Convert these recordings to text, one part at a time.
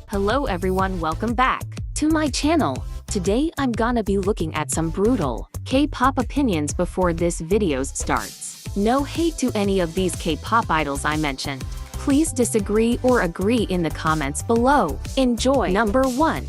Hello everyone, welcome back to my channel. Today I'm gonna be looking at some brutal K-pop opinions before this video starts. No hate to any of these K-pop idols I mentioned. Please disagree or agree in the comments below. Enjoy. Number 1.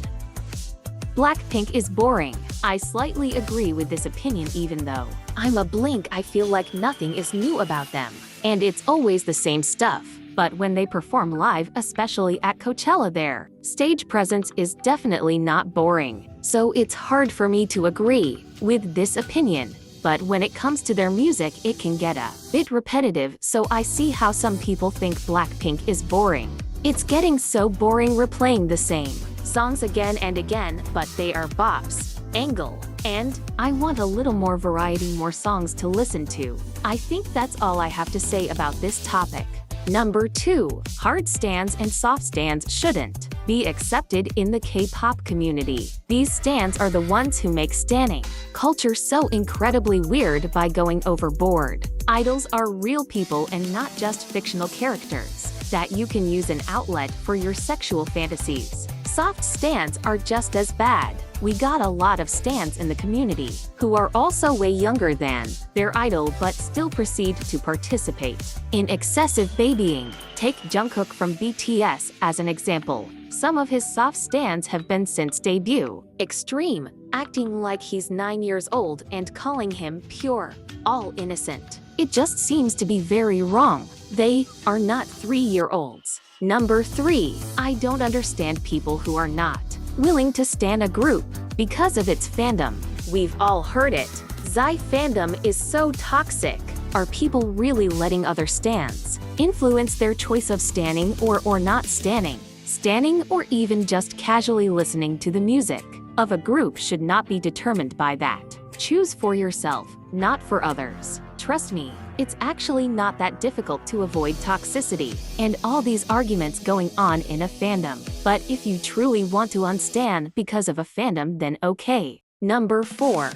Blackpink is boring. I slightly agree with this opinion even though I'm a Blink, I feel like nothing is new about them. And it's always the same stuff. But when they perform live, especially at Coachella, their stage presence is definitely not boring. So it's hard for me to agree with this opinion. But when it comes to their music, it can get a bit repetitive, so I see how some people think Blackpink is boring. It's getting so boring replaying the same songs again and again, but they are bops, angle, and I want a little more variety, more songs to listen to. I think that's all I have to say about this topic. Number 2. Hard stans and soft stans shouldn't be accepted in the K-pop community. These stans are the ones who make stanning culture so incredibly weird by going overboard. Idols are real people and not just fictional characters that you can use an outlet for your sexual fantasies. Soft stans are just as bad. We got a lot of stans in the community who are also way younger than their idol but still proceed to participate in excessive babying. Take Jungkook from BTS as an example. Some of his soft stans have been since debut. Extreme, acting like he's 9 years old and calling him pure, all innocent. It just seems to be very wrong. They are not 3-year-olds. Number 3. I don't understand people who are not willing to stan a group because of its fandom. We've all heard it. Psy fandom is so toxic. Are people really letting other stans influence their choice of stanning or not stanning? Stanning or even just casually listening to the music of a group should not be determined by that. Choose for yourself, not for others. Trust me, it's actually not that difficult to avoid toxicity and all these arguments going on in a fandom. But if you truly want to unstan because of a fandom, then okay. Number 4.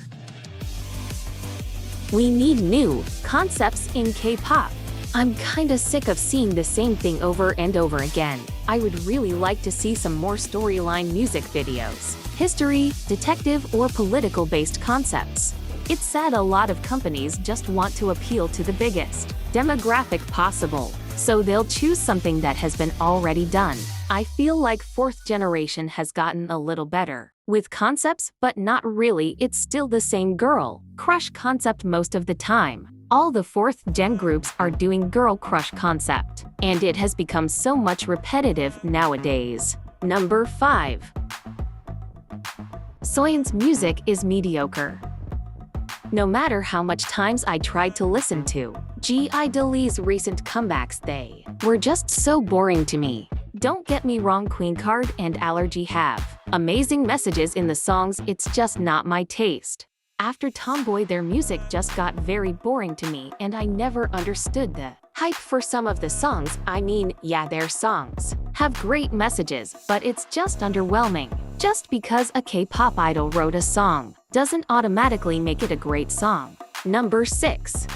We need new concepts in K-pop. I'm kinda sick of seeing the same thing over and over again. I would really like to see some more storyline music videos, history, detective, or political-based concepts. It's sad a lot of companies just want to appeal to the biggest demographic possible, so they'll choose something that has been already done. I feel like 4th generation has gotten a little better with concepts, but not really. It's still the same girl crush concept most of the time. All the 4th gen groups are doing girl crush concept, and it has become so much repetitive nowadays. Number 5. Soyeon's music is mediocre. No matter how much times I tried to listen to G.I.DLE's recent comebacks, they were just so boring to me. Don't get me wrong, Queen Card and Allergy have amazing messages in the songs, it's just not my taste. After Tomboy, their music just got very boring to me and I never understood the hype for some of the songs. I mean, yeah, their songs have great messages, but it's just underwhelming. Just because a K-pop idol wrote a song doesn't automatically make it a great song. Number 6.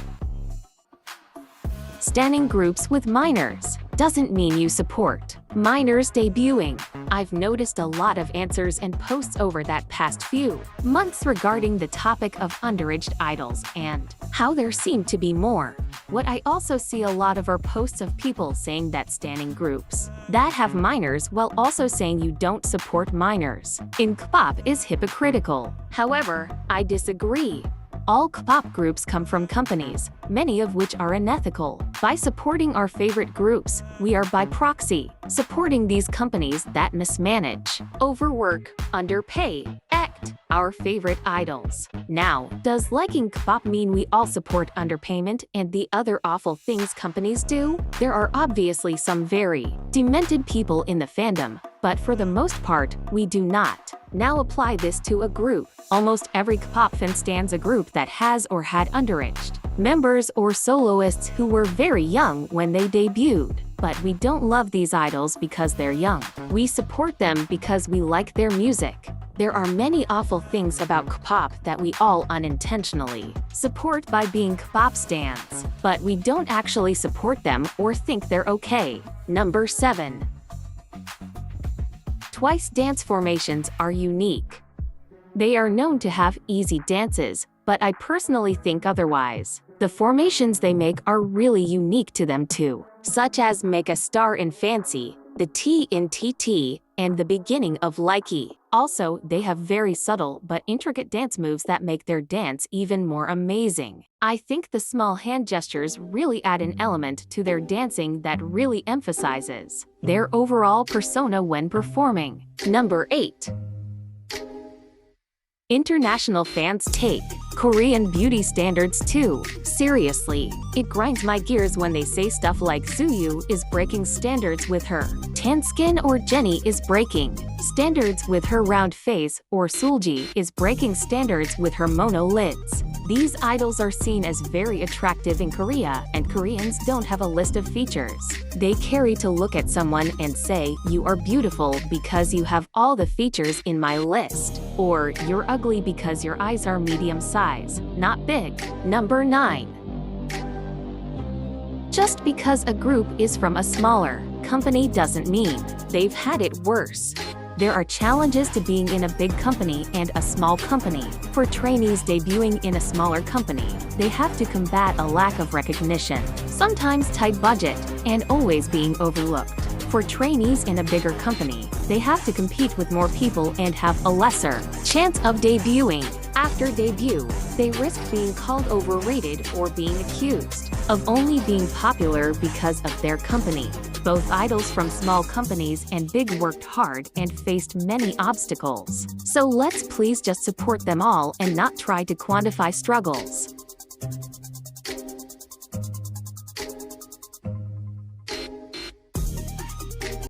Standing groups with minors doesn't mean you support minors debuting. I've noticed a lot of answers and posts over that past few months regarding the topic of underage idols and how there seem to be more. What I also see a lot of are posts of people saying that standing groups that have minors while also saying you don't support minors in K-pop is hypocritical. However, I disagree. All K-pop groups come from companies, many of which are unethical. By supporting our favorite groups, we are by proxy supporting these companies that mismanage, overwork, underpay, act our favorite idols. Now, does liking K-pop mean we all support underpayment and the other awful things companies do? There are obviously some very demented people in the fandom, but for the most part, we do not. Now apply this to a group. Almost every K-pop fan stands a group that has or had underaged members or soloists who were very young when they debuted. But we don't love these idols because they're young. We support them because we like their music. There are many awful things about K-pop that we all unintentionally support by being K-pop stans, but we don't actually support them or think they're okay. Number 7. Twice dance formations are unique. They are known to have easy dances, but I personally think otherwise. The formations they make are really unique to them too, such as Make a Star in Fancy, the T in TT, and the beginning of Likey. Also, they have very subtle but intricate dance moves that make their dance even more amazing. I think the small hand gestures really add an element to their dancing that really emphasizes their overall persona when performing. Number 8. International fans take Korean beauty standards too seriously. It grinds my gears when they say stuff like Suyu is breaking standards with her tan skin, or Jennie is breaking standards with her round face, or Seulgi is breaking standards with her mono lids. These idols are seen as very attractive in Korea, and Koreans don't have a list of features they carry to look at someone and say, "You are beautiful because you have all the features in my list," or "You're ugly because your eyes are medium size, not big." Number 9. Just because a group is from a smaller company doesn't mean they've had it worse. There are challenges to being in a big company and a small company. For trainees debuting in a smaller company, they have to combat a lack of recognition, sometimes tight budget, and always being overlooked. For trainees in a bigger company, they have to compete with more people and have a lesser chance of debuting. After debut, they risk being called overrated or being accused of only being popular because of their company. Both idols from small companies and big worked hard and faced many obstacles. So let's please just support them all and not try to quantify struggles.